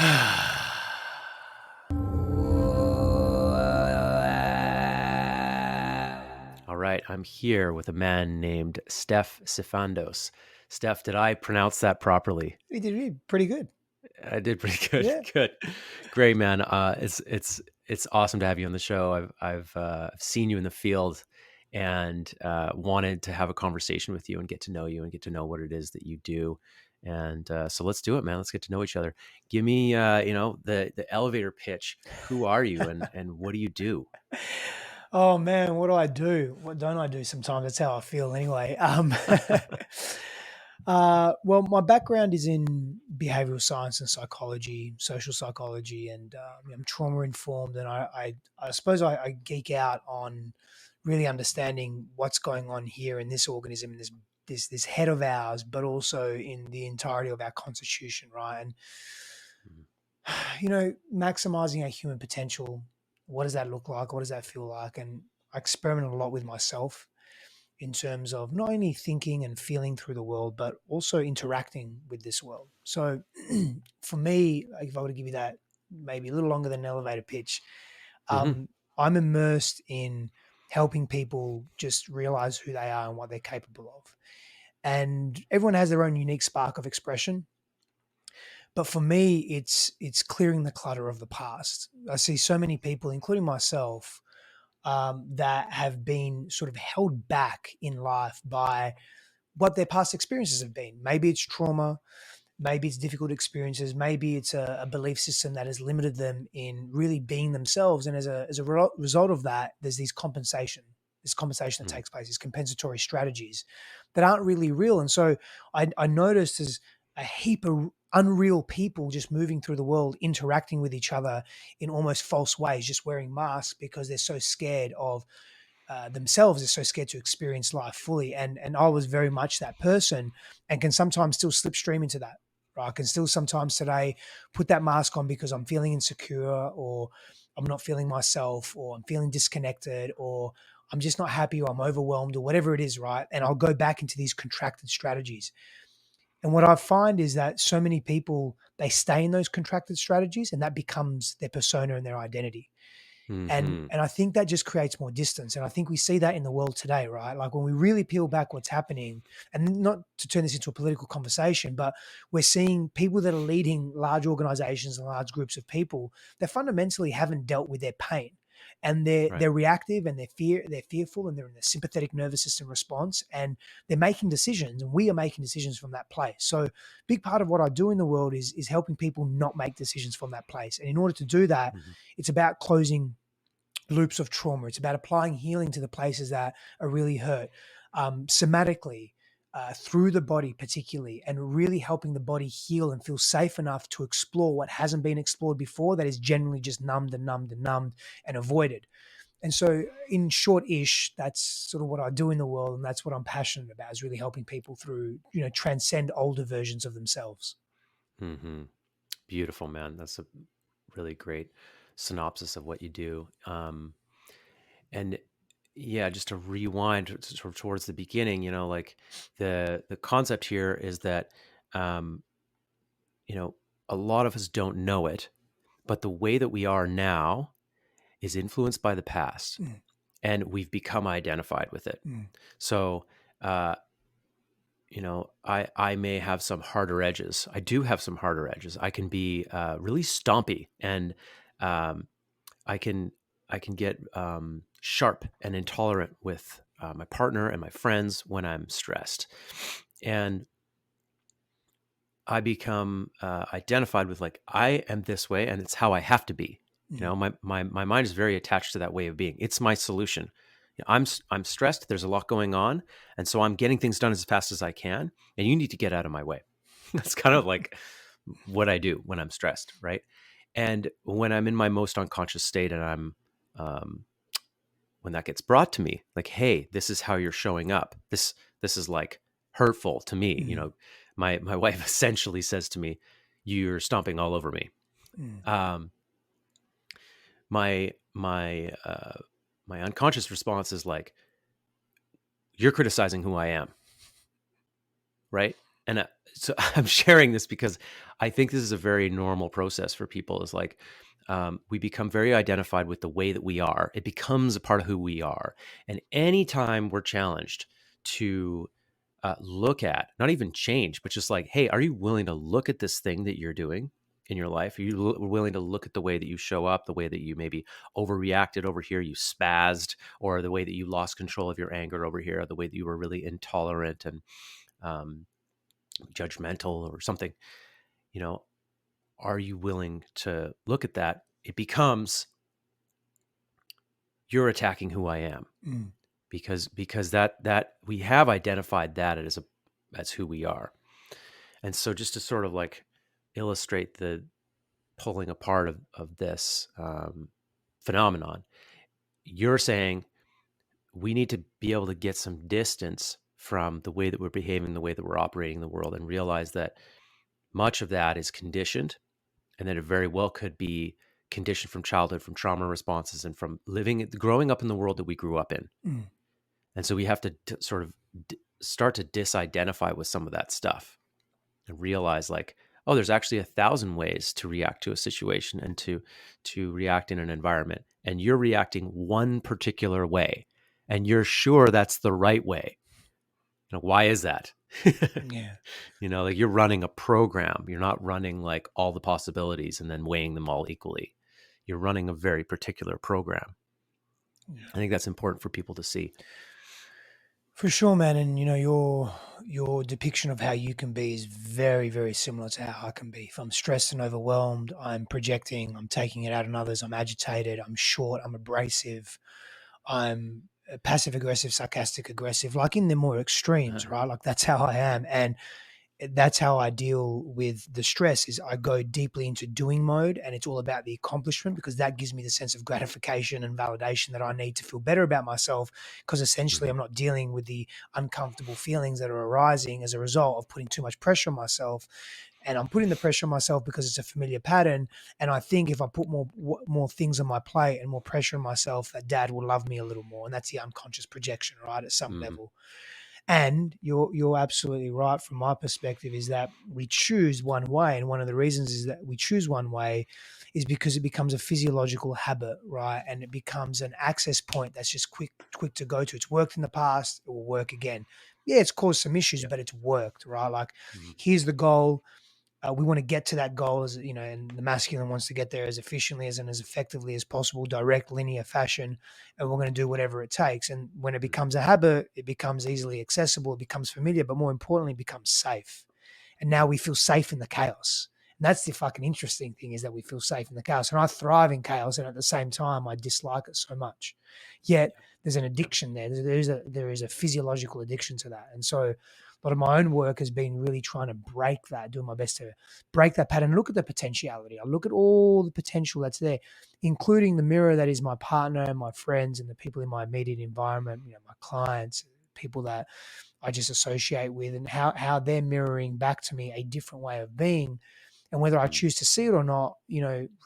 All right, I'm here with a man named Stef Sifandos. Stef, did I pronounce that properly? You did pretty good. I did pretty good. Yeah. Good, great, man. It's awesome to have you on the show. I've seen you in the field and wanted to have a conversation with you and get to know you and get to know what it is that you do. And so let's do it, man. Let's get to know each other. Give me, the elevator pitch. Who are you and what do you do? Oh man, what do I do? What don't I do sometimes? That's how I feel anyway. Well, my background is in behavioral science and psychology, social psychology, and I'm trauma informed. And I suppose I geek out on really understanding what's going on here in this organism, in this head of ours, but also in the entirety of our constitution, right? And Mhm. maximizing our human potential. What does that look like? What does that feel like? And I experiment a lot with myself in terms of not only thinking and feeling through the world, but also interacting with this world. So for me, like, if I were to give you that maybe a little longer than an elevator pitch, Mhm. I'm immersed in helping people just realize who they are and what they're capable of. And everyone has their own unique spark of expression. But for me, it's clearing the clutter of the past. I see so many people, including myself, that have been sort of held back in life by what their past experiences have been. Maybe it's trauma, maybe it's difficult experiences, maybe it's a belief system that has limited them in really being themselves. And as a result of that, there's this compensation that Mhm. takes place, these compensatory strategies that aren't really real. And so I noticed there's a heap of unreal people just moving through the world, interacting with each other in almost false ways, just wearing masks because they're so scared of themselves. They're so scared to experience life fully. And I was very much that person, and can sometimes still slipstream into that. Right? I can still sometimes today put that mask on because I'm feeling insecure, or I'm not feeling myself, or I'm feeling disconnected, or I'm just not happy, or I'm overwhelmed, or whatever it is, right? And I'll go back into these contracted strategies. And what I find is that so many people, they stay in those contracted strategies, and that becomes their persona and their identity. And Mhm. and I think that just creates more distance. And I think we see that in the world today, right? Like when we really peel back what's happening, and not to turn this into a political conversation, but we're seeing people that are leading large organizations and large groups of people that fundamentally haven't dealt with their pain. And they're Right. they're reactive, and they're fearful, and they're in the sympathetic nervous system response, and they're making decisions, and we are making decisions from that place. So big part of what I do in the world is helping people not make decisions from that place. And in order to do that, Mhm. it's about closing loops of trauma. It's about applying healing to the places that are really hurt, somatically, through the body, particularly, and really helping the body heal and feel safe enough to explore what hasn't been explored before, that is generally just numbed and numbed and numbed and avoided. And so, in short-ish, that's sort of what I do in the world, and that's what I'm passionate about, is really helping people through, transcend older versions of themselves. Mhm. Beautiful, man. That's a really great synopsis of what you do. And yeah, just to rewind sort of towards the beginning, like the concept here is that um, you know, a lot of us don't know it, but the way that we are now is influenced by the past, Mm, and we've become identified with it. mm, So, uh, I may have some harder edges. I do have some harder edges. I can be really stompy, and um, I can I can get sharp and intolerant with my partner and my friends when I'm stressed, and I become identified with, like, I am this way, and it's how I have to be. mm, My mind is very attached to that way of being. It's my solution. I'm stressed. There's a lot going on, and so I'm getting things done as fast as I can. And you need to get out of my way. That's kind of like what I do when I'm stressed, right? And when I'm in my most unconscious state, and um, when that gets brought to me, like, hey, this is how you're showing up. This is like hurtful to me. mm, My wife essentially says to me, "You're stomping all over me." mm, Um, my unconscious response is like, "You're criticizing who I am," right? And so I'm sharing this because I think this is a very normal process for people. Is like we become very identified with the way that we are. It becomes a part of who we are. And anytime we're challenged to look at, not even change, but just like, hey, are you willing to look at this thing that you're doing in your life? Are you willing to look at the way that you show up, the way that you maybe overreacted over here, you spazzed, or the way that you lost control of your anger over here, or the way that you were really intolerant and um, judgmental or something? You know, are you willing to look at that? It becomes, you're attacking who I am, Mm. because that we have identified that as who we are. And so just to sort of like illustrate the pulling apart of this phenomenon, you're saying we need to be able to get some distance from the way that we're behaving, the way that we're operating in the world, and realize that much of that is conditioned, and that it very well could be conditioned from childhood, from trauma responses, and from growing up in the world that we grew up in. Mm. And so we have to sort of start to disidentify with some of that stuff and realize like, oh, there's actually 1,000 ways to react to a situation and to react in an environment. And you're reacting one particular way, and you're sure that's the right way. Why is that? Yeah. Like you're running a program. You're not running like all the possibilities and then weighing them all equally. You're running a very particular program. Yeah. I think that's important for people to see. For sure, man. And your depiction of how you can be is very, very similar to how I can be. If I'm stressed and overwhelmed, I'm projecting, I'm taking it out on others, I'm agitated, I'm short, I'm abrasive, I'm passive aggressive, sarcastic aggressive, like in the more extremes, right? Like that's how I am. And that's how I deal with the stress is I go deeply into doing mode, and it's all about the accomplishment because that gives me the sense of gratification and validation that I need to feel better about myself, because essentially Mm-hmm. I'm not dealing with the uncomfortable feelings that are arising as a result of putting too much pressure on myself. And I'm putting the pressure on myself because it's a familiar pattern, and I think if I put more things on my plate and more pressure on myself, that dad will love me a little more, and that's the unconscious projection, right, at some Mm-hmm. level. And you're absolutely right from my perspective is that we choose one way. And one of the reasons is that we choose one way is because it becomes a physiological habit, right? And it becomes an access point that's just quick to go to. It's worked in the past, it will work again. Yeah, it's caused some issues, Yeah. but it's worked, right? Like Mm-hmm. here's the goal. We want to get to that goal as and the masculine wants to get there as efficiently and as effectively as possible, direct, linear fashion, and we're going to do whatever it takes. And when it Mm-hmm. becomes a habit, it becomes easily accessible, it becomes familiar, but more importantly, it becomes safe. And now Yep. we feel safe in the chaos. And that's the fucking interesting thing is that we feel safe in the chaos. And I thrive in chaos, and at the same time, I dislike it so much. Yet Yep. there's an addiction there. There is a physiological addiction to that. And so a lot of my own work has been really trying to break that, doing my best to break that pattern, look at the potentiality. I look at all the potential that's there, including the mirror that is my partner and my friends and the people in my immediate environment, my clients, people that I just associate with, and how they're mirroring back to me a different way of being. And whether I Mm-hmm. choose to see it or not,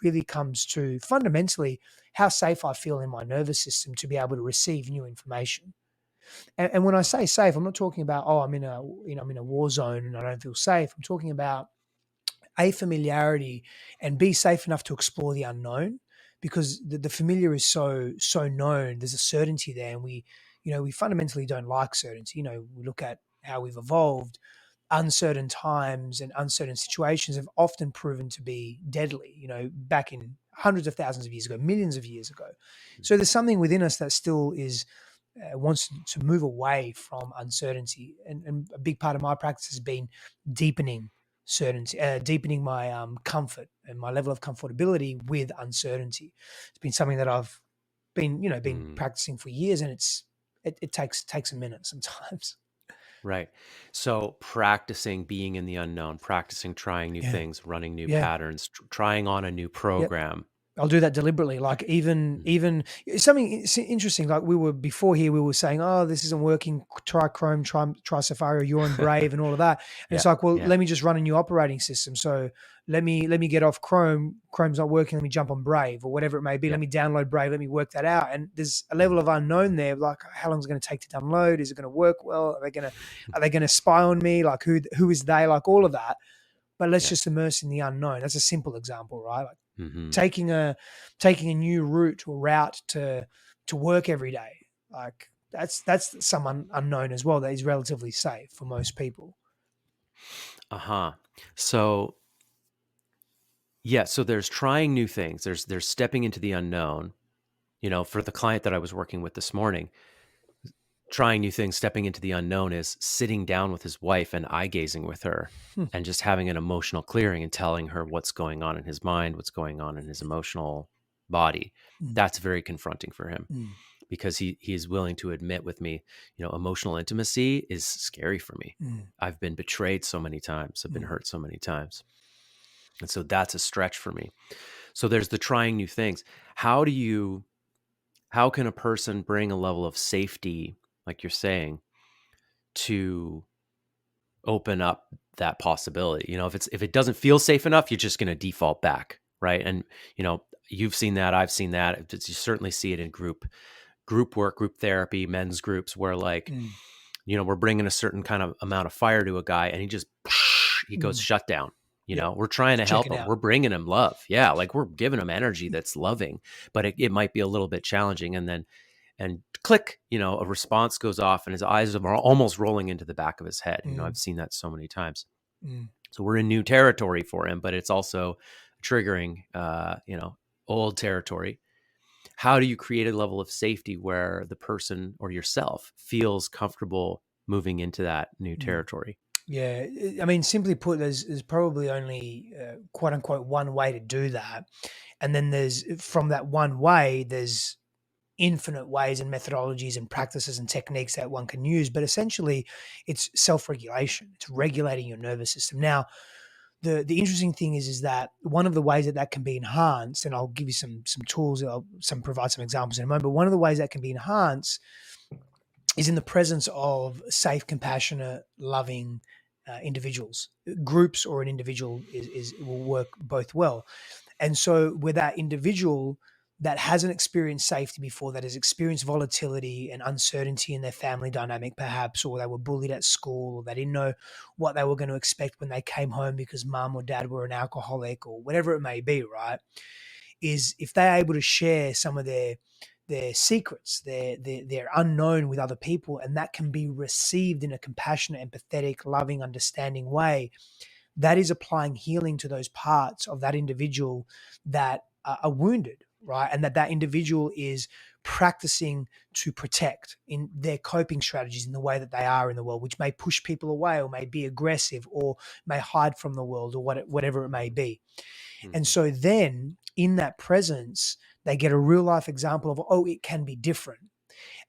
really comes to fundamentally how safe I feel in my nervous system to be able to receive new information. And when I say safe, I'm not talking about, oh, I'm in a war zone and I don't feel safe. I'm talking about a familiarity and be safe enough to explore the unknown, because the familiar is so known. There's a certainty there, and we fundamentally don't like certainty. We look at how we've evolved. Uncertain times and uncertain situations have often proven to be deadly, back in hundreds of thousands of years ago, millions of years ago. So there's something within us that still is wants to move away from uncertainty. And a big part of my practice has been deepening certainty, deepening my comfort and my level of comfortability with uncertainty. It's been something that I've been Mm-hmm. practicing for years, and it takes a minute sometimes. Right. So practicing being in the unknown, practicing trying new Yeah, things, running new yeah, patterns, trying on a new yeah. program. I'll do that deliberately. Like Mhm. even something interesting. Like we were before here, we were saying, "Oh, this isn't working. Try Chrome, try Safari, you're on Brave, and all of that." And it's Yeah. like, well, Yeah. let me just run a new operating system. So let me get off Chrome. Chrome's not working. Let me jump on Brave or whatever it may be. Let Yep. me download Brave. Let me work that out. And there's a level Mhm. of unknown there. Like how long is it going to take to download? Is it going to work well? Are they going to spy on me? Like who is they? Like all of that. but let's Yeah. just immerse in the unknown. That's a simple example, right? Like Hmm. taking a new route or route to work every day. Like that's some unknown as well that is relatively safe for most people. Uh-huh. So yeah, so there's trying new things. There's stepping into the unknown. For the client that I was working with this morning, trying new things, stepping into the unknown is sitting down with his wife and eye gazing with her Hmm. and just having an emotional clearing and telling her what's going on in his mind, what's going on in his emotional body. Mm, That's very confronting for him mm, because he is willing to admit with me, emotional intimacy is scary for me. mm, I've been betrayed so many times. I've been mm, hurt so many times. And so that's a stretch for me. So there's the trying new things. How do you how can a person bring a level of safety, like you're saying, to open up that possibility? If it doesn't feel safe enough, you're just going to default back, right? And you've seen that, I've seen that. You certainly see it in group work, group therapy, men's groups, where like, mm, we're bringing a certain kind of amount of fire to a guy and he goes mm. shut down. Yeah, We're trying to just help checking him. out. We're bringing him love. Yeah. Like we're giving him energy that's loving, but it might be a little bit challenging. And click, a response goes off and his eyes are almost rolling into the back of his head. Mm, I've seen that so many times. mm, So we're in new territory for him, but it's also triggering, old territory. How do you create a level of safety where the person or yourself feels comfortable moving into that new mm. territory? Yeah, I mean, simply put, there's probably only quote unquote one way to do that, and then there's from that one way, there's infinite ways and methodologies and practices and techniques that one can use. But essentially, it's self-regulation. It's regulating your nervous system. Now, the interesting thing is that one of the ways that can be enhanced, and I'll give you some tools, I'll provide some examples in a moment. But one of the ways that can be enhanced is in the presence of safe, compassionate, loving individuals. Groups or an individual is will work both well. And so, where that individual that hasn't experienced safety before, that has experienced volatility and uncertainty in their family dynamic, perhaps, or they were bullied at school, or they didn't know what they were going to expect when they came home because mum or dad were an alcoholic, or whatever it may be, right? Is if they're able to share some of their secrets, their unknown with other people, and that can be received in a compassionate, empathetic, loving, understanding way, that is applying healing to those parts of that individual that are wounded, right? And that individual is practicing to protect in their coping strategies in the way that they are in the world, which may push people away or may be aggressive or may hide from the world or whatever it may be. And Hmm. so then in that presence, they get a real life example of, oh, it can be different.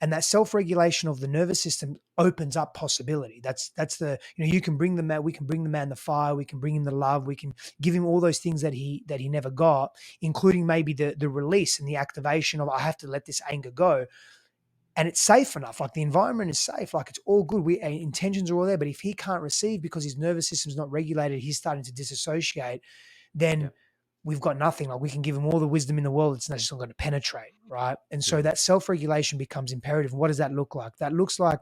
And that self-regulation of the nervous system opens up possibility. That's the, you can bring the man, we can bring the man the fire, we can bring him the love, we can give him all those things that he never got, including maybe the release and the activation of, I have to let this anger go. And it's safe enough, like the environment is safe, like it's all good, our intentions are all there. But if he can't receive because his nervous system's not regulated, he's starting to disassociate, Yeah. then we've got nothing. Like we can give him all the wisdom in the world, it's not just not going to penetrate, right? And so Yeah. that self-regulation becomes imperative. What does that look like? That looks like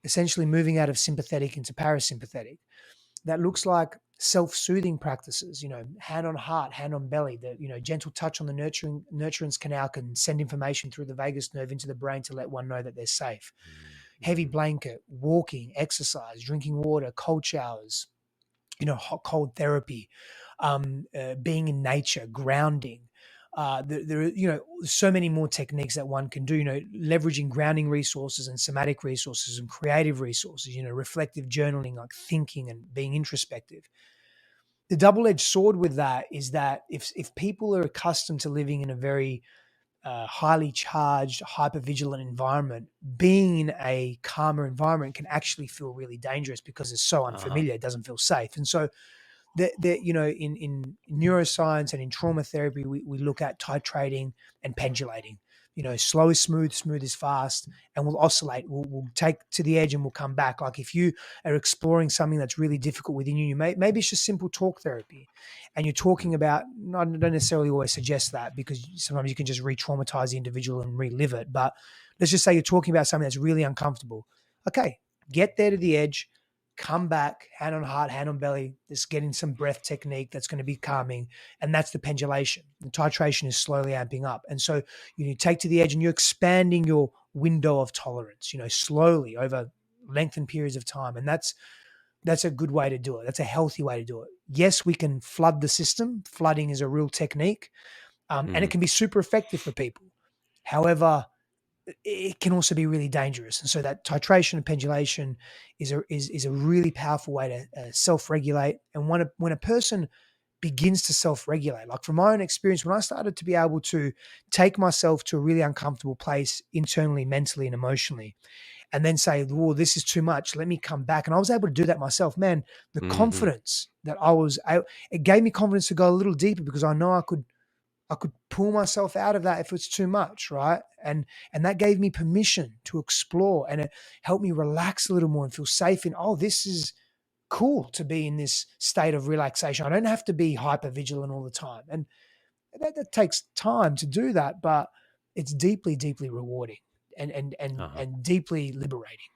essentially moving out of sympathetic into parasympathetic. That looks like self-soothing practices, hand on heart, hand on belly, the, gentle touch on the nurturance canal can send information through the vagus nerve into the brain to let one know that they're safe. Heavy Mm-hmm. blanket, walking, exercise, drinking water, cold showers, hot cold therapy, being in nature, grounding. There are, so many more techniques that one can do, leveraging grounding resources and somatic resources and creative resources, reflective journaling, like thinking and being introspective. The double-edged sword with that is that if people are accustomed to living in a very highly charged, hyper-vigilant environment, being in a calmer environment can actually feel really dangerous because it's so Uh-huh. unfamiliar. It doesn't feel safe. And so in neuroscience and in trauma therapy, we look at titrating and pendulating. Slow is smooth, smooth is fast, and we'll oscillate. We'll take to the edge and we'll come back. Like if you are exploring something that's really difficult within you, maybe it's just simple talk therapy, and you're talking Mm. about. I don't necessarily always suggest that because sometimes you can just re-traumatize the individual and relive it. But let's just say you're talking about something that's really uncomfortable. Okay, get there to the edge, come back, hand on heart, hand on belly, just getting some breath technique that's going to be calming. And that's the pendulation. The titration is slowly amping up. And so you take to the edge and you're expanding your window of tolerance, slowly over lengthened periods of time. And that's a good way to do it. That's a healthy way to do it. Yes, we can flood the system. Flooding is a real technique, and it Mhm. can be super effective for people. However, it can also be really dangerous. And so that titration and pendulation is a really powerful way to self-regulate. And when a person begins to self-regulate, like from my own experience, when I started to be able to take myself to a really uncomfortable place internally, mentally, and emotionally, and then say, "Whoa, this is too much. Let me come back." And I was able to do that myself. Man, the Mhm. confidence that it gave me confidence to go a little deeper because I know I could pull myself out of that if it's too much, right? And that gave me permission to explore, and it helped me relax a little more and feel safe in, oh, this is cool to be in this state of relaxation. I don't have to be hyper vigilant all the time. And that takes time to do that, but it's deeply, deeply rewarding Uh-huh. and deeply liberating.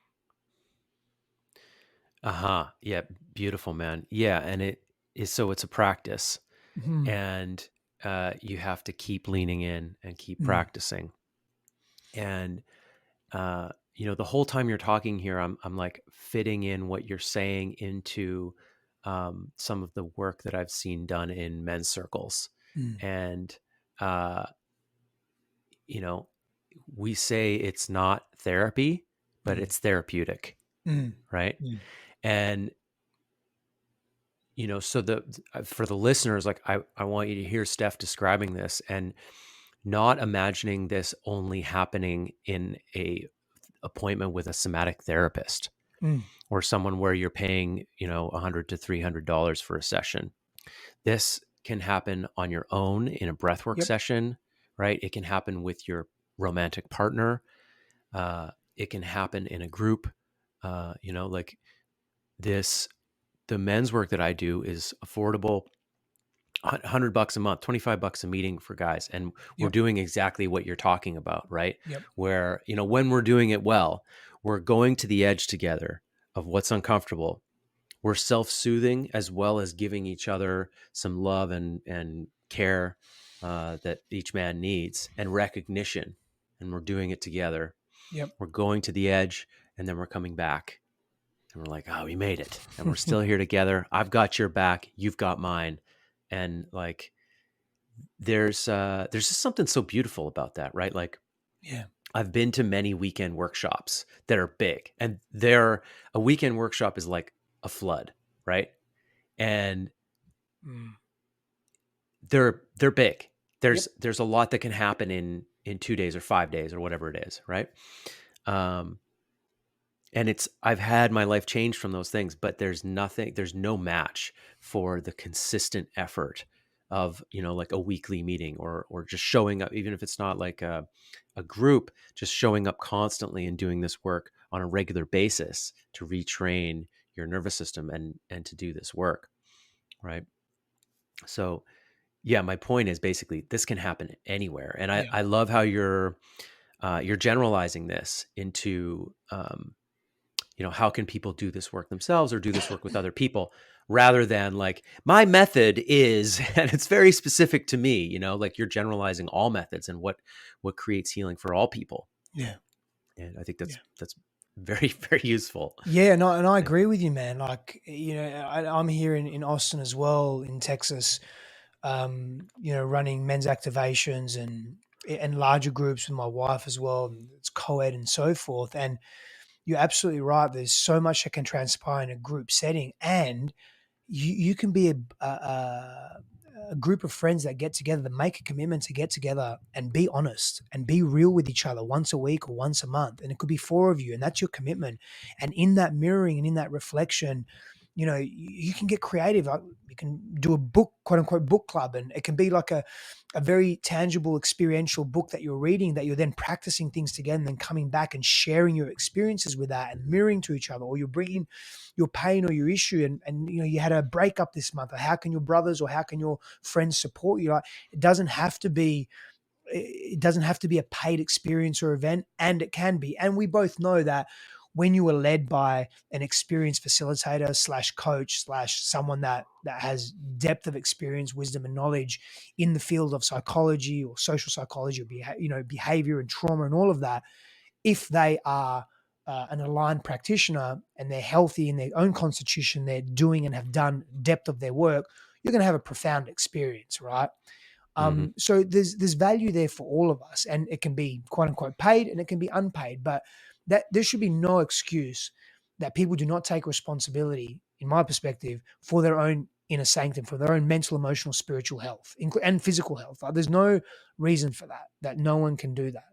Uh-huh. Yeah, beautiful, man. Yeah, and it is, so it's a practice, Mhm. and you have to keep leaning in and keep Mm, practicing. And the whole time you're talking here, I'm like fitting in what you're saying into some of the work that I've seen done in men's circles. mm, And uh, you know, we say it's not therapy, but mm, it's therapeutic, mm, right? mm, And so for the listeners, like I want you to hear Steph describing this and not imagining this only happening in a appointment with a somatic therapist mm. or someone where you're paying, $100 to $300 for a session. This can happen on your own in a breathwork Yep. session, right? It can happen with your romantic partner. It can happen in a group. Like this, the men's work that I do is affordable. $100 a month, $25 a meeting for guys. And we're Yep. doing exactly what you're talking about, right? Yep. Where, when we're doing it well, we're going to the edge together of what's uncomfortable. We're self-soothing as well as giving each other some love and care that each man needs, and recognition. And we're doing it together. Yep. We're going to the edge, and then we're coming back. And we're like, oh, we made it. And we're still here together. I've got your back. You've got mine. And like, there's just something so beautiful about that, right? Like, Yeah. I've been to many weekend workshops that are big, and a weekend workshop is like a flood, right? And Mm. they're big. Yep. There's a lot that can happen in 2 days or 5 days or whatever it is, right? Um, and I've had my life change from those things, but there's no match for the consistent effort of, like a weekly meeting, or just showing up, even if it's not like a group, just showing up constantly and doing this work on a regular basis to retrain your nervous system and to do this work, right? So yeah, my point is basically this can happen anywhere. And I, Yeah. I love how you're generalizing this into how can people do this work themselves or do this work with other people, rather than like my method is and it's very specific to me, like you're generalizing all methods and what creates healing for all people. Yeah. And I think Yeah. that's very very useful. Yeah, and I And agree with you, man. Like, I'm here in Austin as well, in Texas, running men's activations and larger groups with my wife as well. And it's co-ed and so forth. And you're absolutely right. There's so much that can transpire in a group setting, and you can be a group of friends that get together, that make a commitment to get together and be honest and be real with each other once a week or once a month. And it could be four of you, and that's your commitment. And in that mirroring and in that reflection, you can get creative. You can do a book, quote unquote, book club, and it can be like a very tangible experiential book that you're reading, that you're then practicing things together and then coming back and sharing your experiences with that and mirroring to each other, or you're bringing your pain or your issue, and you had a breakup this month, or how can your brothers or how can your friends support you. Like, it doesn't have to be a paid experience or event, and it can be. And we both know that when you are led by an experienced facilitator slash coach slash someone that has depth of experience, wisdom, and knowledge in the field of psychology or social psychology or behavior and trauma and all of that, if they are an aligned practitioner and they're healthy in their own constitution, they're doing and have done depth of their work, you're going to have a profound experience, right? Hmm. So there's value there for all of us, and it can be quote unquote paid and it can be unpaid, but that there should be no excuse that people do not take responsibility, in my perspective, for their own inner sanctum, for their own mental, emotional, spiritual health and physical health. Like, there's no reason for that. That no one can do that.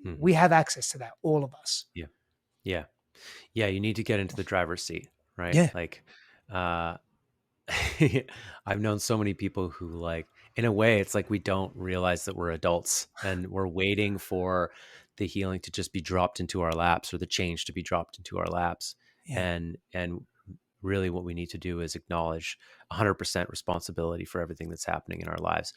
Hmm. We have access to that, all of us. Yeah. Yeah. Yeah. You need to get into the driver's seat, right? Yeah. Like, uh, I've known so many people who, like, in a way, it's like we don't realize that we're adults and we're waiting for the healing to just be dropped into our laps, or the change to be dropped into our laps. Yeah. And really what we need to do is acknowledge 100% responsibility for everything that's happening in our lives,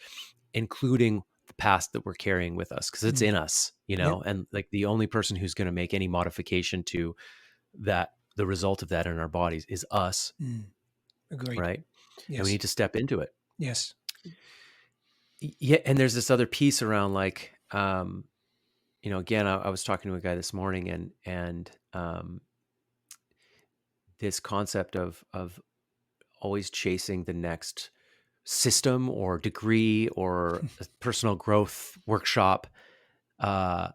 including the past that we're carrying with us, because it's Mm. in us, Yep. and like the only person who's going to make any modification to that, the result of that in our bodies, is us, Mm. Agreed. right? And we Yes. need to step into it. Yes. Yeah, and there's this other piece around, like, again, I was talking to a guy this morning, and this concept of always chasing the next system or degree or a personal growth workshop uh,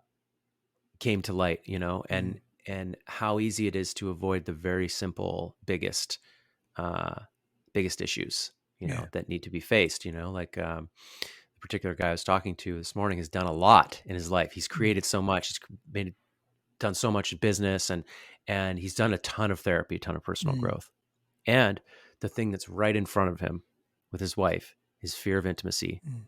came to light, Mm. and how easy it is to avoid the very simple, uh, biggest issues, Yeah. that need to be faced. Like, the particular guy I was talking to this morning has done a lot in his life. He's Mm. created so much. He's done so much in business, and he's done a ton of therapy, a ton of personal Mm. growth. And the thing that's right in front of him with his wife, his fear of intimacy, Mm.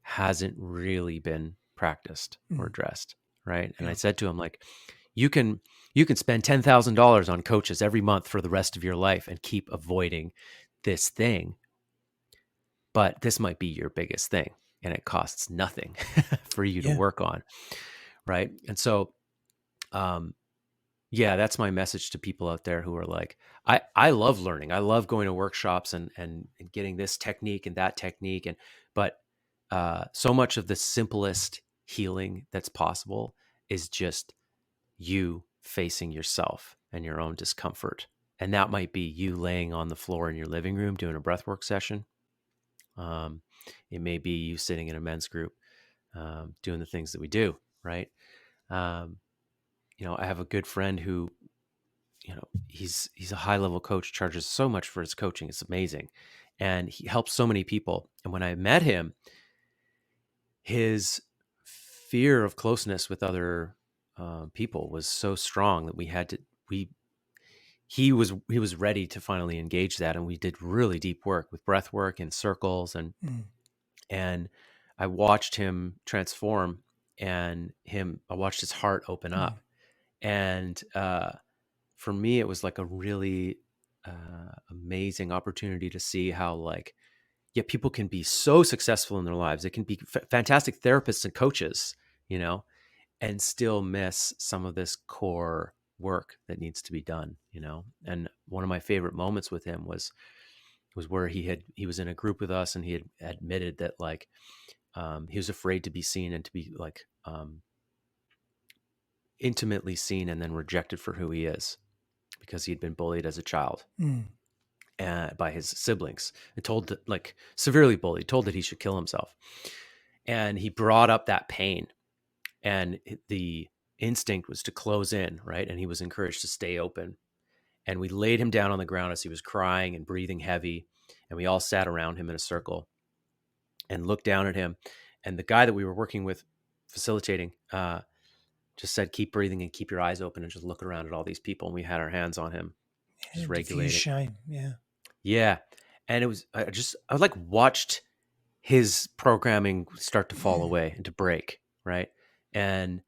hasn't really been practiced or Mm. addressed, right? And I Yeah. said to him, like, you can spend $10,000 on coaches every month for the rest of your life and keep avoiding this thing, but this might be your biggest thing, and it costs nothing for you to Yeah. work on, right? And so, um, yeah, that's my message to people out there who are like, I love learning. I love going to workshops and getting this technique and that technique. But so much of the simplest healing that's possible is just you facing yourself and your own discomfort. And that might be you laying on the floor in your living room doing a breathwork session. Um, it may be you sitting in a men's group, doing the things that we do, right? Um, I have a good friend who, he's a high level coach, charges so much for his coaching. It's amazing. And he helps so many people. And when I met him, his fear of closeness with other people was so strong that we he was ready to finally engage that, and we did really deep work with breath work and circles, Mm. and I watched him transform, I watched his heart open Mm. up. And for me, it was like a really amazing opportunity to see how, like, yeah, people can be so successful in their lives. They can be fantastic therapists and coaches, you know, and still miss some of this core work that needs to be done, And one of my favorite moments with him was where he was in a group with us, and he had admitted that, like, he was afraid to be seen and to be, like, intimately seen and then rejected for who he is, because he'd been bullied as a child Mm. by his siblings, and told that, like, severely bullied, told that he should kill himself. And he brought up that pain, and the instinct was to close in, right? And he was encouraged to stay open. And we laid him down on the ground as he was crying and breathing heavy. And we all sat around him in a circle and looked down at him. And the guy that we were working with, facilitating, just said, keep breathing and keep your eyes open and just look around at all these people. And we had our hands on him, Yeah. just Diffuse regulating. shame. Yeah. Yeah. And I like watched his programming start to fall away and to break. Right. And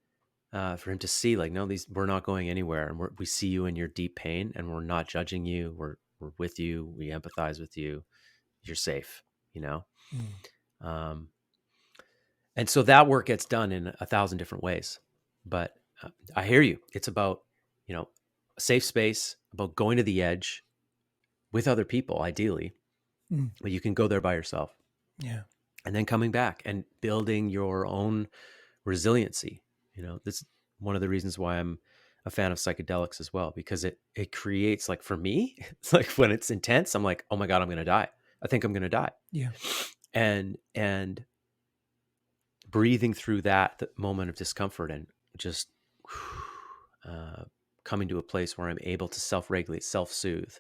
for him to see, like, no, we're not going anywhere. And we see you in your deep pain, and we're not judging you. We're with you. We empathize with you. You're safe, you know? Mm. Um, and so that work gets done in 1,000 different ways. But I hear you. It's about, you know, safe space, about going to the edge with other people, ideally, Mm. but you can go there by yourself, Yeah. and then coming back and building your own resiliency. That's one of the reasons why I'm a fan of psychedelics as well, because it creates, like, for me, it's like when it's intense, I'm like, oh my God, I'm going to die. I think I'm going to die. Yeah. And breathing through that moment of discomfort and just uh, coming to a place where I'm able to self-regulate, self-soothe,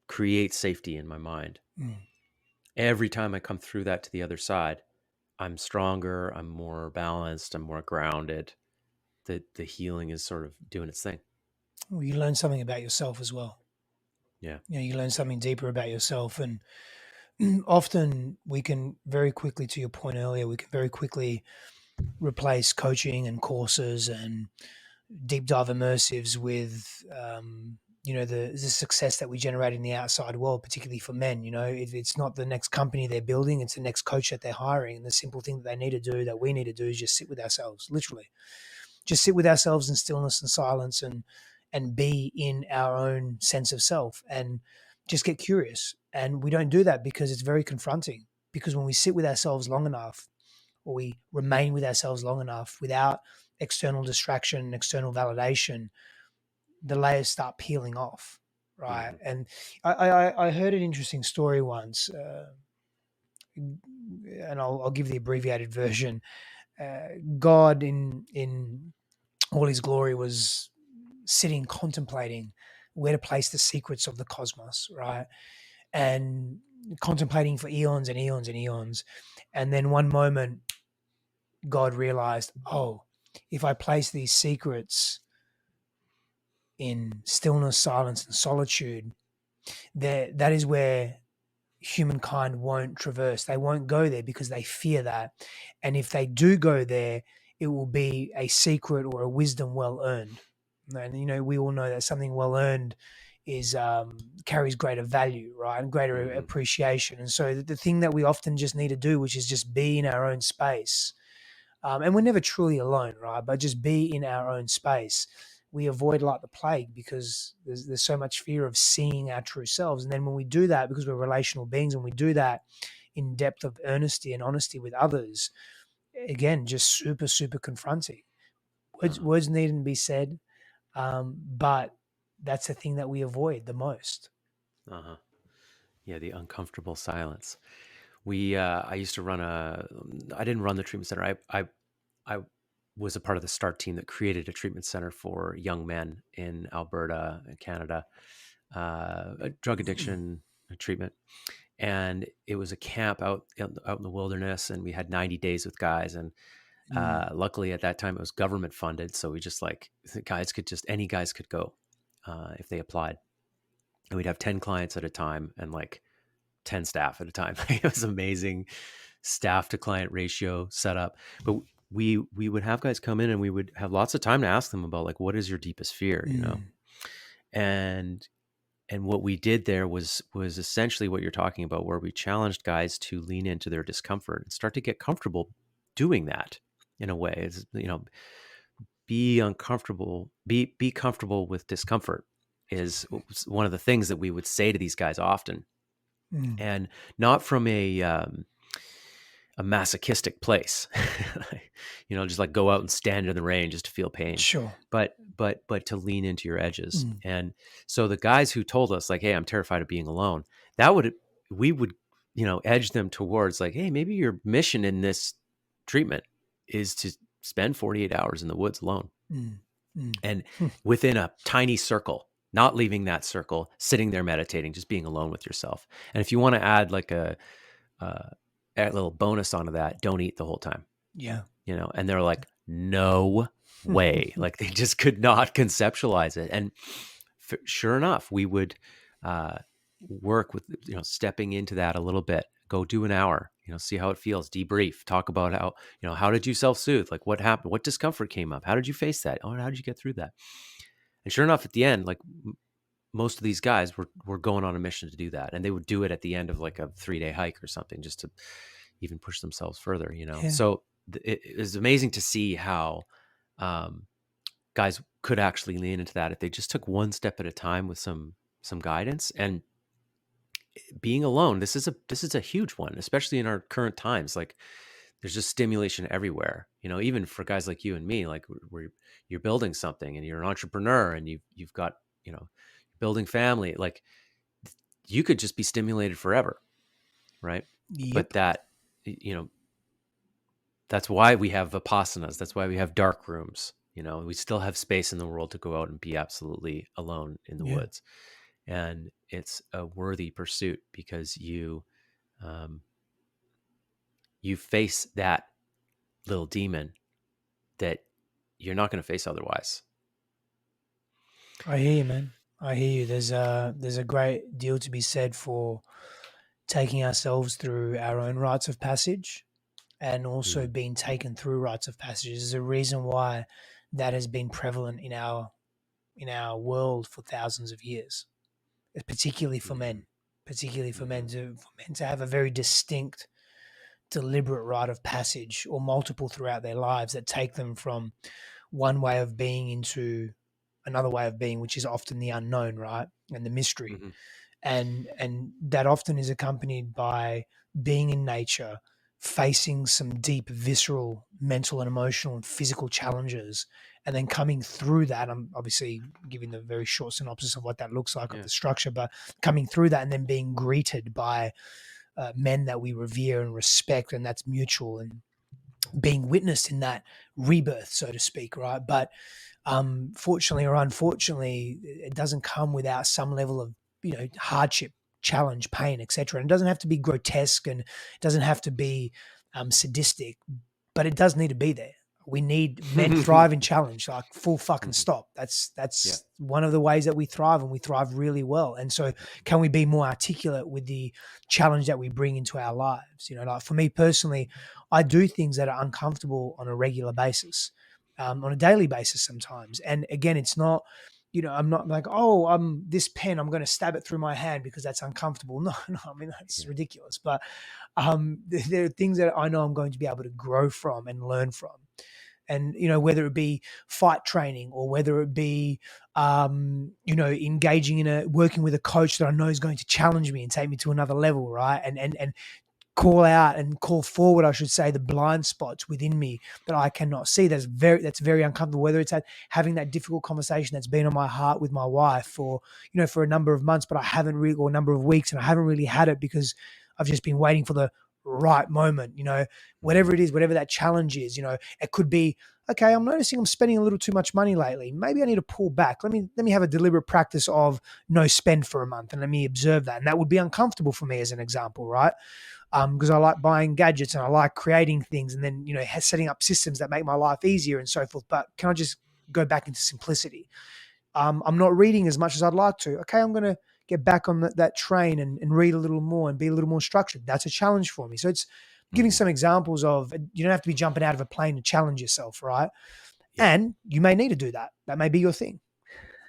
create safety in my mind. Mm. Every time I come through that to the other side, I'm stronger, I'm more balanced, I'm more grounded. The healing is sort of doing its thing. Well, you learn something about yourself as well. Yeah. You learn something deeper about yourself. And often we can very quickly, to your point earlier, we can very quickly replace coaching and courses and deep dive immersives with the success that we generate in the outside world, particularly for men. It's not the next company they're building, it's the next coach that they're hiring. And the simple thing that they need to do, that we need to do, is just sit with ourselves. Literally just sit with ourselves in stillness and silence, and be in our own sense of self, and just get curious. And we don't do that because it's very confronting, because when we sit with ourselves long enough, or we remain with ourselves long enough without external distraction and external validation, the layers start peeling off, right? Mm-hmm. And I heard an interesting story once, and I'll give the abbreviated version. God, in all his glory, was sitting contemplating where to place the secrets of the cosmos, right? And contemplating for eons and eons and eons. And then one moment, God realized, oh, if I place these secrets in stillness, silence, and solitude, that is where humankind won't traverse. They won't go there because they fear that. And if they do go there, it will be a secret or a wisdom well earned. And we all know that something well earned is carries greater value, right, and greater Mm-hmm. appreciation. And so the thing that we often just need to do, which is just be in our own space, and we're never truly alone, right? But just be in our own space. We avoid like the plague because there's so much fear of seeing our true selves. And then when we do that, because we're relational beings, and we do that in depth of earnesty and honesty with others, again, just super, super confronting. Uh-huh. Words needn't be said, but that's the thing that we avoid the most. Uh-huh. Yeah, the uncomfortable silence. I used to I didn't run the treatment center. I was a part of the start team that created a treatment center for young men in Alberta, Canada, a drug addiction treatment. And it was a camp out in the wilderness, and we had 90 days with guys. And Mm, luckily at that time it was government funded, so we just, like, any guys could go if they applied, and we'd have 10 clients at a time and like 10 staff at a time. It was amazing staff to client ratio setup. But we would have guys come in, and we would have lots of time to ask them about, like, what is your deepest fear, mm, and what we did there was essentially what you're talking about, where we challenged guys to lean into their discomfort and start to get comfortable doing that. In a way, is, be uncomfortable, be comfortable with discomfort, is one of the things that we would say to these guys often, mm. and not from a masochistic place, just like go out and stand in the rain just to feel pain, Sure. but to lean into your edges. Mm, And so the guys who told us, like, hey, I'm terrified of being alone, that would we would edge them towards, like, hey, maybe your mission in this treatment is to spend 48 hours in the woods alone, mm, mm. and within a tiny circle, not leaving that circle, sitting there meditating, just being alone with yourself. And if you want to add like uh, a little bonus onto that, don't eat the whole time, Yeah. and they're like, no way. Like, they just could not conceptualize it. And sure enough, we would uh, work with, stepping into that a little bit, go do an hour, see how it feels, debrief, talk about how did you self-soothe? Like, what happened? What discomfort came up? How did you face that? Oh, how did you get through that? And sure enough, at the end, like, most of these guys were going on a mission to do that. And they would do it at the end of like a 3-day hike or something, just to even push themselves further. Yeah. So it is amazing to see how um, guys could actually lean into that if they just took one step at a time with some guidance. And being alone, this is a huge one, especially in our current times. Like, there's just stimulation everywhere. Even for guys like you and me, like, where you're building something and you're an entrepreneur and you've got, building family. Like, you could just be stimulated forever, right? But Yep. that, you know, that's why we have vipassanas. That's why we have dark rooms. We still have space in the world to go out and be absolutely alone in the Yeah. woods. And it's a worthy pursuit because um, you face that little demon that you're not going to face otherwise. I hear you, man. I hear you. There's a great deal to be said for taking ourselves through our own rites of passage and also Mm, being taken through rites of passage. There's a reason why that has been prevalent in our world for thousands of years, particularly for mm-hmm, men, particularly mm-hmm, for men to have a very distinct, deliberate rite of passage or multiple throughout their lives that take them from one way of being into another way of being, which is often the unknown, right? And the mystery. mm-hmm. And that often is accompanied by being in nature, facing some deep visceral mental and emotional and physical challenges, and then coming through that. I'm obviously giving the very short synopsis of what that looks like of Yeah. the structure, but coming through that and then being greeted by men that we revere and respect, and that's mutual, and being witnessed in that rebirth, so to speak, right? But fortunately or unfortunately, it doesn't come without some level of hardship, challenge, pain, etc. And it doesn't have to be grotesque, and it doesn't have to be sadistic, but it does need to be there. We need men thrive in challenge, like full fucking Hmm. stop. Yeah. That's one of the ways that we thrive, and we thrive really well. And so, can we be more articulate with the challenge that we bring into our lives? Like for me personally, I do things that are uncomfortable on a regular basis, on a daily basis sometimes. And again, it's not, I'm not like, oh, this pen, I'm going to stab it through my hand because that's uncomfortable. No, no, I mean that's Yeah. ridiculous. But there are things that I know I'm going to be able to grow from and learn from. And whether it be fight training or whether it be engaging in a working with a coach that I know is going to challenge me and take me to another level, right? And call out and call forward, I should say, the blind spots within me that I cannot see. That's very uncomfortable. Whether it's having that difficult conversation that's been on my heart with my wife for a number of months, but I haven't really, or a number of weeks, and I haven't really had it because I've just been waiting for the right moment. Whatever Hmm. it is, whatever that challenge is, it could be, okay, I'm noticing I'm spending a little too much money lately. Maybe I need to pull back. Let me have a deliberate practice of no spend for a month, and let me observe that. And that would be uncomfortable for me as an example, right? Because I like buying gadgets and I like creating things, and then setting up systems that make my life easier and so forth. But can I just go back into simplicity? I'm not reading as much as I'd like to. Okay, I'm going to get back on that train and read a little more and be a little more structured. That's a challenge for me. So it's giving Hmm. some examples of you don't have to be jumping out of a plane to challenge yourself, right? Yeah. And you may need to do that. That may be your thing.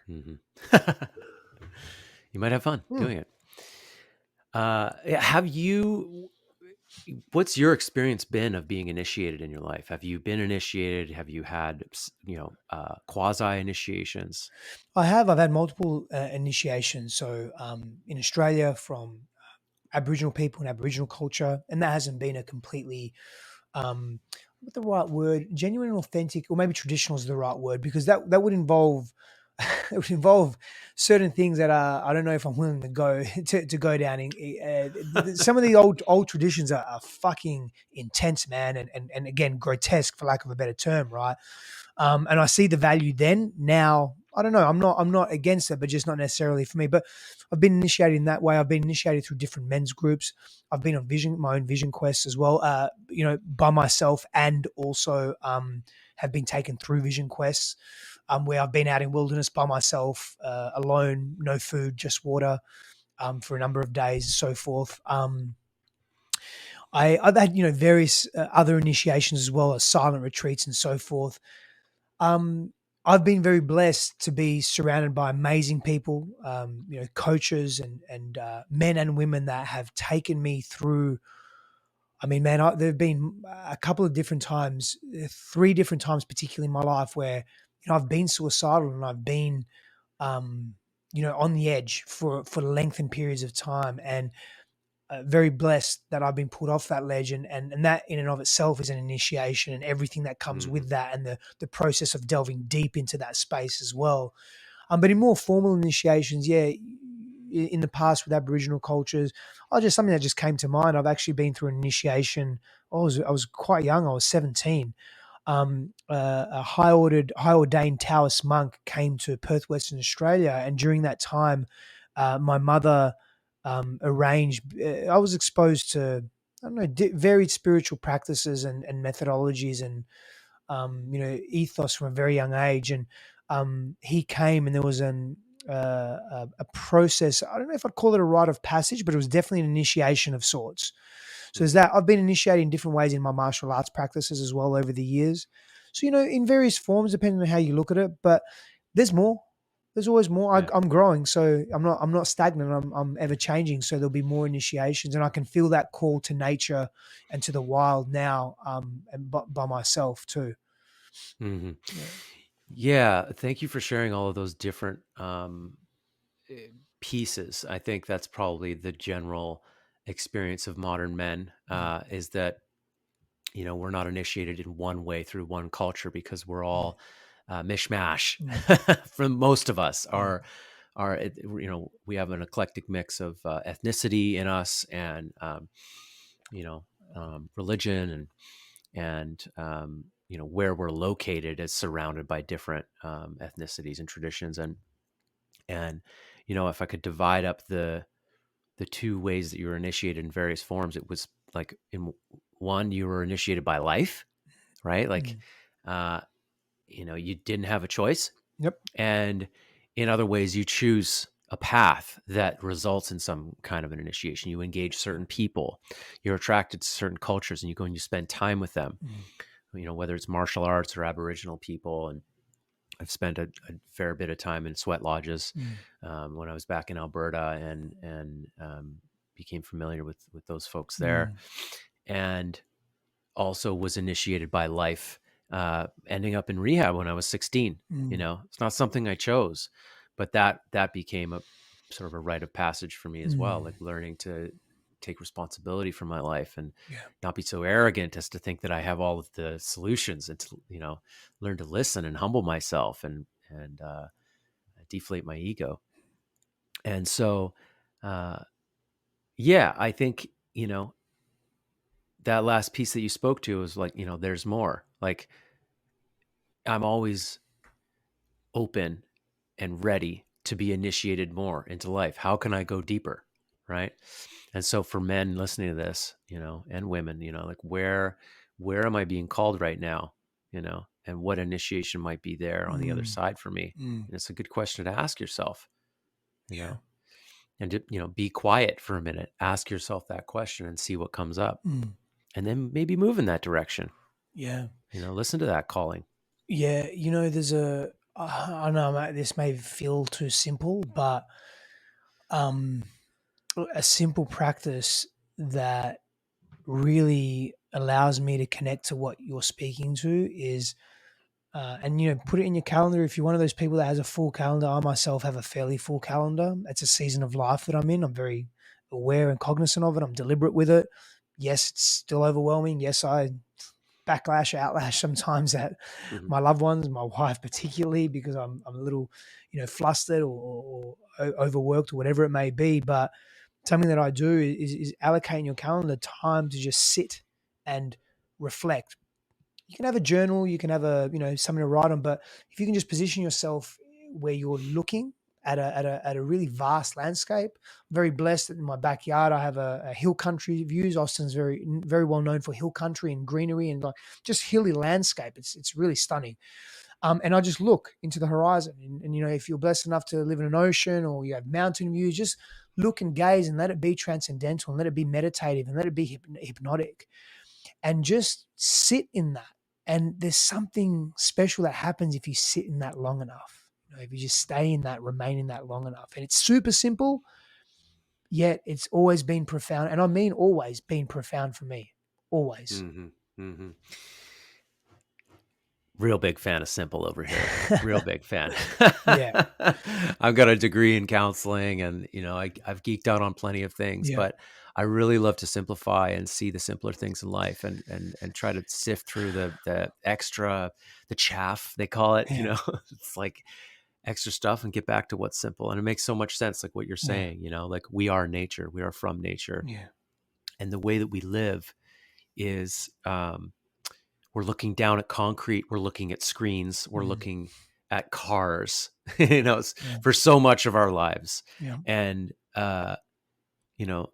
Hmm. You might have fun Hmm. doing it. Yeah, have you? What's your experience been of being initiated in your life? Have you been initiated? Have you had, quasi initiations? I've had multiple initiations. So in Australia, from Aboriginal people and Aboriginal culture, and that hasn't been a completely what the right word, genuine and authentic, or maybe traditional is the right word, because that would involve it would involve certain things that I don't know if I'm willing to go to go down. Some of the old traditions are fucking intense, man, and again grotesque for lack of a better term, right? And I see the value then. Now, I don't know. I'm not against it, but just not necessarily for me. But I've been initiated in that way. I've been initiated through different men's groups. I've been on my own vision quests as well. By myself, and also have been taken through vision quests, where I've been out in wilderness by myself, alone, no food, just water, for a number of days, so forth. I've had various other initiations as well as silent retreats and so forth. um, I've been very blessed to be surrounded by amazing people, coaches and men and women that have taken me through. I mean, man, there've been a couple of different times, three different times, particularly in my life, where I've been suicidal, and I've been, um, on the edge for lengthened periods of time, and very blessed that I've been pulled off that ledge, and that in and of itself is an initiation, and everything that comes Hmm. with that, and the process of delving deep into that space as well. But in more formal initiations, yeah, in the past with Aboriginal cultures, just something that just came to mind. I've actually been through an initiation. I was quite young. I was 17. A high ordained Taoist monk came to Perth, Western Australia, and during that time, my mother arranged. I was exposed to, I don't know, varied spiritual practices and methodologies, and ethos from a very young age. And he came, and there was a process. I don't know if I'd call it a rite of passage, but it was definitely an initiation of sorts. So there's that. I've been initiated in different ways in my martial arts practices as well over the years. So in various forms, depending on how you look at it. But there's more. There's always more. Yeah. I'm growing, so I'm not stagnant. I'm ever changing. So there'll be more initiations, and I can feel that call to nature and to the wild now, and by myself too. Hmm. Yeah. Yeah. Thank you for sharing all of those different eh, pieces. I think that's probably the general experience of modern men, Mm, is that we're not initiated in one way through one culture because we're mm, all mishmash. mm, For most of us, mm, we have an eclectic mix of ethnicity in us, and religion, and where we're located is surrounded by different ethnicities and traditions, and if I could divide up the two ways that you were initiated in various forms, it was like in one, you were initiated by life, right? Like, mm. uh, you didn't have a choice. Yep. And in other ways, you choose a path that results in some kind of an initiation. You engage certain people, you're attracted to certain cultures, and you go and you spend time with them, Mm, whether it's martial arts or Aboriginal people. And I've spent a fair bit of time in sweat lodges mm, when I was back in Alberta, and became familiar with those folks there, mm, and also was initiated by life, ending up in rehab when I was 16. mm, It's not something I chose, but that became a sort of a rite of passage for me as well, mm. like learning to take responsibility for my life and Yeah. not be so arrogant as to think that I have all of the solutions, and to learn to listen and humble myself, and deflate my ego. And so, uh, yeah, I think that last piece that you spoke to was like, there's more. Like, I'm always open and ready to be initiated more into life. How can I go deeper? Right. And so for men listening to this, and women, like, where am I being called right now? And what initiation might be there on the other Mm, side for me? mm. And it's a good question to ask yourself, you Yeah. know, and to, be quiet for a minute, ask yourself that question and see what comes up. Mm. And then maybe move in that direction, Yeah. listen to that calling. Yeah. There's I know this may feel too simple, but um, a simple practice that really allows me to connect to what you're speaking to is, and put it in your calendar. If you're one of those people that has a full calendar, I myself have a fairly full calendar. It's a season of life that I'm in. I'm very aware and cognizant of it. I'm deliberate with it. Yes, it's still overwhelming. Yes, I backlash, outlash sometimes at Hmm. my loved ones, my wife particularly, because I'm a little, flustered, or overworked, or whatever it may be. But something that I do is allocate in your calendar time to just sit and reflect. You can have a journal, you can have something to write on, but if you can just position yourself where you're looking at a really vast landscape. I'm very blessed that in my backyard I have a hill country views. Austin's very well known for hill country and greenery and like just hilly landscape. It's really stunning. And I just look into the horizon, and if you're blessed enough to live in an ocean or you have mountain views, just look and gaze and let it be transcendental and let it be meditative and let it be hypnotic, and just sit in that. And there's something special that happens if you sit in that long enough. If you just stay in that, remain in that long enough. And it's super simple, yet it's always been profound. And I mean, always been profound for me. Always. Hmm. Hmm. Real big fan of simple over here. Real big fan. Yeah, I've got a degree in counseling, and I've geeked out on plenty of things, yeah, but I really love to simplify and see the simpler things in life, and try to sift through the extra, the chaff they call it. yeah, It's like extra stuff, and get back to what's simple. And it makes so much sense, like what you're yeah, saying. Like we are nature, we are from nature, yeah, and the way that we live is we're looking down at concrete, we're looking at screens, we're mm, looking at cars, yeah, for so much of our lives. yeah. And you know,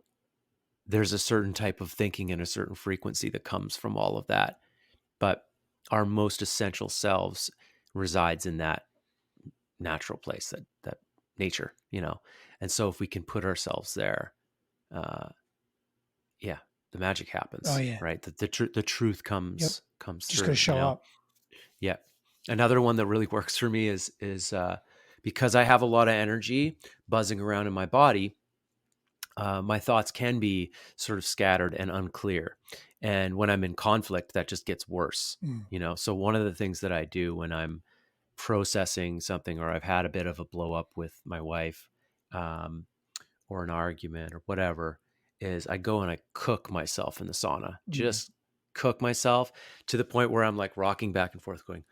there's a certain type of thinking and a certain frequency that comes from all of that. But our most essential selves resides in that natural place, that nature. And so if we can put ourselves there, uh yeah, the magic Oh happens, yeah, right? The truth yep. comes Just got to show through. up. Yeah. Another one that really works for me is because I have a lot of energy buzzing around in my body. My thoughts can be sort of scattered and unclear, and when I'm in conflict, that just gets worse. Mm, So one of the things that I do when I'm processing something, or I've had a bit of a blow up with my wife, um, or an argument or whatever, is I go and I cook myself in the sauna. mm, Just cook myself to the point where I'm like rocking back and forth, going,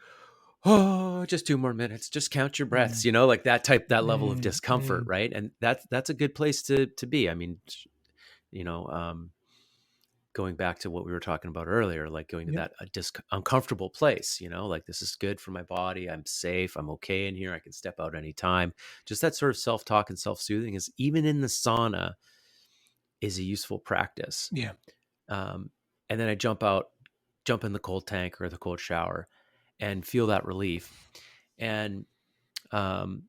oh, just 2 more minutes, just count your breaths, mm, like that level of mm, discomfort, mm. right? And that's a good place to be. I mean, you know um going back to what we were talking about earlier, like going to Yep, that uncomfortable place, like this is good for my body, I'm safe, I'm okay in here, I can step out anytime. Just that sort of self-talk and self-soothing, is even in the sauna, is a useful practice. yeah. um and then I jump in the cold tank or the cold shower and feel that relief. And um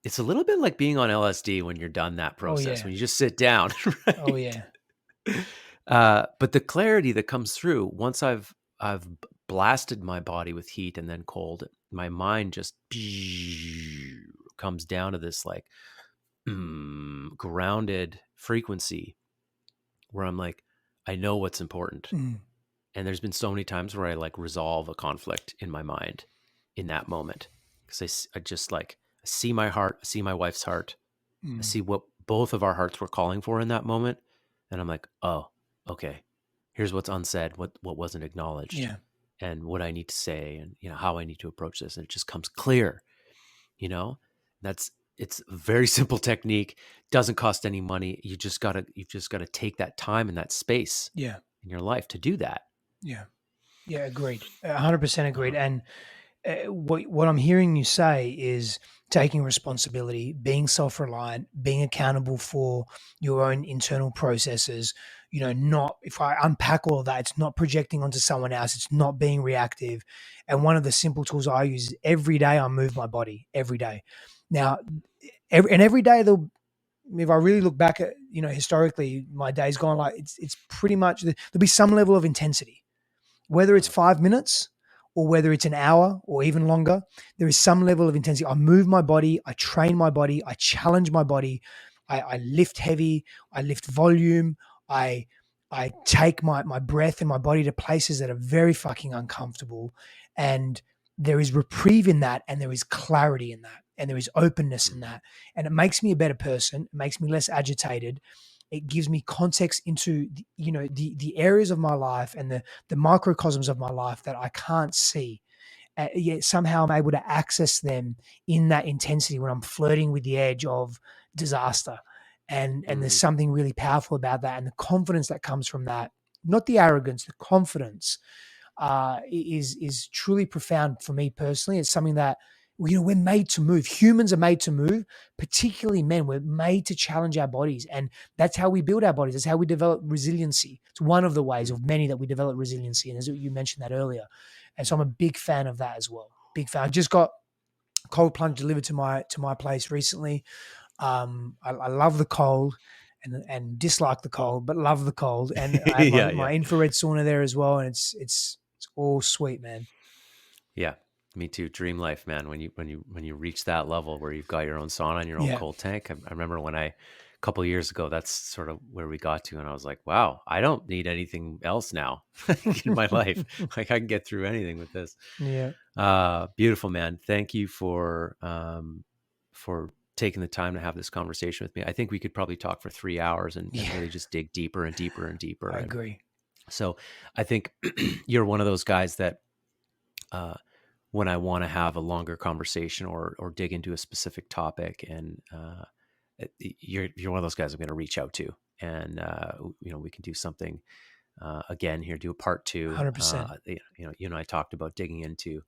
it's a little bit like being on LSD when you're done that Oh process, yeah, when you just sit down, oh right? yeah. But the clarity that comes through once I've blasted my body with heat and then cold, my mind just comes down to this like grounded frequency where I'm like, I know what's important. Mm, And there's been so many times where I like resolve a conflict in my mind in that moment, because I just like, I see my heart, I see my wife's heart, I mm. see what both of our hearts were calling for in that moment. And I'm like, oh, okay, here's what's unsaid, what wasn't acknowledged, Yeah, and what I need to say, and how I need to approach this. And it just comes clear, you know, that's, it's a very simple technique, doesn't cost any money. You've just gotta take that time and that space yeah, in your life to do that. yeah, yeah. Agreed. 100% agreed. Uh-huh. And what I'm hearing you say is taking responsibility, being self-reliant, being accountable for your own internal processes. Not, if I unpack all of that, it's not projecting onto someone else. It's not being reactive. And one of the simple tools I use every day, I move my body every day. Now, every day, if I really look back at historically, my day's gone like it's pretty much there'll be some level of intensity, whether it's Uh-huh. 5 minutes or whether it's an hour or even longer. There is some level of intensity. I move my body, I train my body, I challenge my body, I lift heavy, I lift volume, I I take my breath and my body to places that are very fucking uncomfortable. And there is reprieve in that, and there is clarity in that, and there is openness in Mhm. that. And it makes me a better person. It makes me less agitated. It gives me context into the areas of my life and the microcosms of my life that I can't see. Yet somehow I'm able to access them in that intensity when I'm flirting with the edge of disaster. And there's Mhm. something really powerful about that, and the confidence that comes from that. Not the arrogance, the confidence is truly profound for me personally. It's something that we're made to move. Humans are made to move, particularly men. We're made to challenge our bodies, and that's how we build our bodies. That's how we develop resiliency. It's one of the ways Mhm. of many that we develop resiliency, and as you mentioned that earlier. And so I'm a big fan of that as well. Big fan. I just got cold plunge delivered to my place recently. I love the cold and dislike the cold, but love the cold. And I have my, Yeah, yeah. my infrared sauna there as well, and it's all sweet, man. Yeah, me too. Dream life, man. When you reach that level where you've got your own sauna and your own Yeah, cold tank. I remember when I couple of years ago, that's sort of where we got to. And I was like, wow, I don't need anything else now in my life. Like I can get through anything with this. Yeah. Beautiful, man. Thank you for taking the time to have this conversation with me. I think we could probably talk for 3 hours and Yeah. really just dig deeper and deeper and deeper. I And agree. so I think you're one of those guys that, uh, when I want to have a longer conversation or dig into a specific topic, and you're one of those guys I'm going to reach out to, and we can do something again here, do a part two. 100%. You and I talked about digging into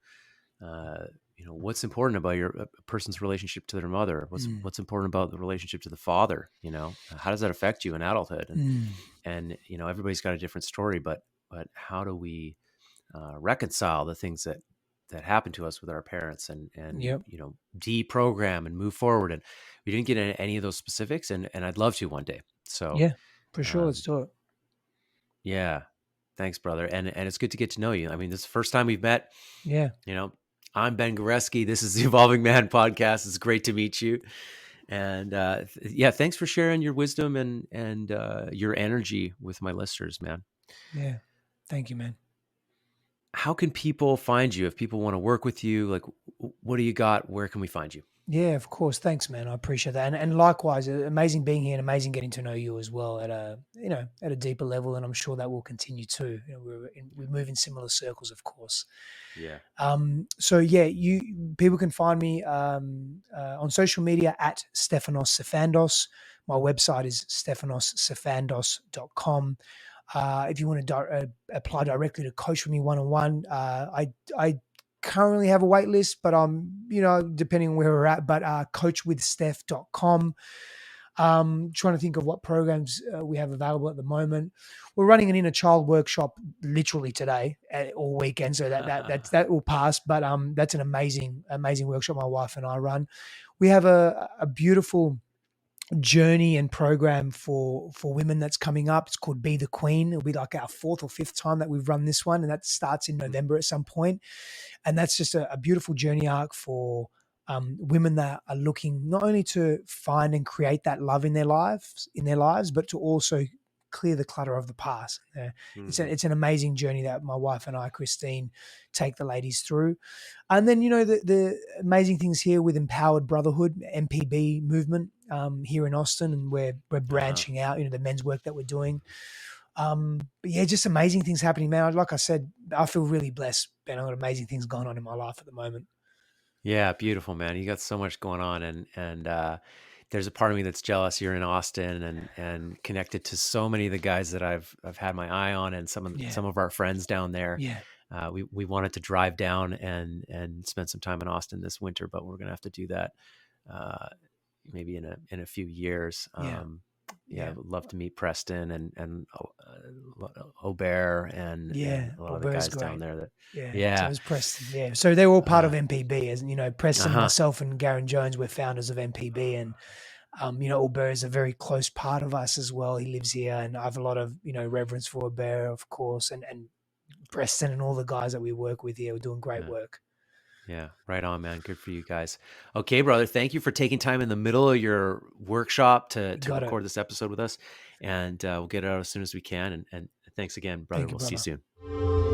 uh, what's important about a person's relationship to their mother, Mm. what's important about the relationship to the father. How does that affect you in adulthood? Mm. And everybody's got a different story, but how do we reconcile the things that happen to us with our parents, and Yep. deprogram and move forward? And we didn't get into any of those specifics, and I'd love to one day. So Yeah, for sure. Let's um, do it. yeah, thanks, brother. And it's good to get to know you. I mean, this is the first time we've met. Yeah. you know I'm Ben Goreski. This is the Evolving Man podcast. It's great to meet you. And yeah, thanks for sharing your wisdom and your energy with my listeners, man. Yeah. Thank you, man. How can people find you if people want to work with you? Like, what do you got? Where can we find you? Yeah, of course. Thanks, man. I appreciate that. And likewise, amazing being here and amazing getting to know you as well at a deeper level. And I'm sure that will continue too. We move in similar circles, of course. Yeah. So yeah, people can find me on social media at Stefanos Sifandos. My website is stefanossifandos.com. If you want to apply directly to coach with me one-on-one, I currently have a wait list, but depending on where we're at, but coachwithstef.com. Trying to think of what programs we have available at the moment. We're running an inner child workshop literally today all weekend, so that will pass. But that's an amazing workshop my wife and I run. We have a beautiful journey and program for women that's coming up. It's called Be the Queen. It'll be like our fourth or fifth time that we've run this one, and that starts in November at some point. And that's just a beautiful journey arc for women that are looking not only to find and create that love in their lives, but to also clear the clutter of the past. Mm-hmm. It's an amazing journey that my wife and I, Christine, take the ladies through. And then the amazing things here with MPowered Brotherhood, MPB movement here in Austin, and we're Uh-huh. branching out. The men's work that we're doing. But yeah, just amazing things happening, man. Like I said, I feel really blessed, Ben. I've got amazing things going on in my life at the moment. Yeah, beautiful, man. You got so much going on, and there's a part of me that's jealous you're in Austin and connected to so many of the guys that I've had my eye on, and Yeah, some of our friends down there. yeah, We wanted to drive down and spend some time in Austin this winter, but we're gonna have to do that uh, maybe in a few years. yeah, Yeah, I yeah, would love to meet Preston and Aubert and yeah. a lot of the Aubert's guys down great. there that, Yeah. So yeah. is Preston. Yeah. So they're all part of Uh, MPB. As Preston, uh-huh. myself, and Garen Jones, we're founders of MPB, and Aubert is a very close part of us as well. He lives here, and I have a lot of reverence for Aubert, of course, and Preston and all the guys that we work with here. We're doing great Yeah. work. Yeah, right on, man. Good for you guys. Okay, brother. Thank you for taking time in the middle of your workshop to Got it. record this episode with us, and we'll get it out as soon as we can. And thanks again, brother. Thank you, We'll see you brother. soon.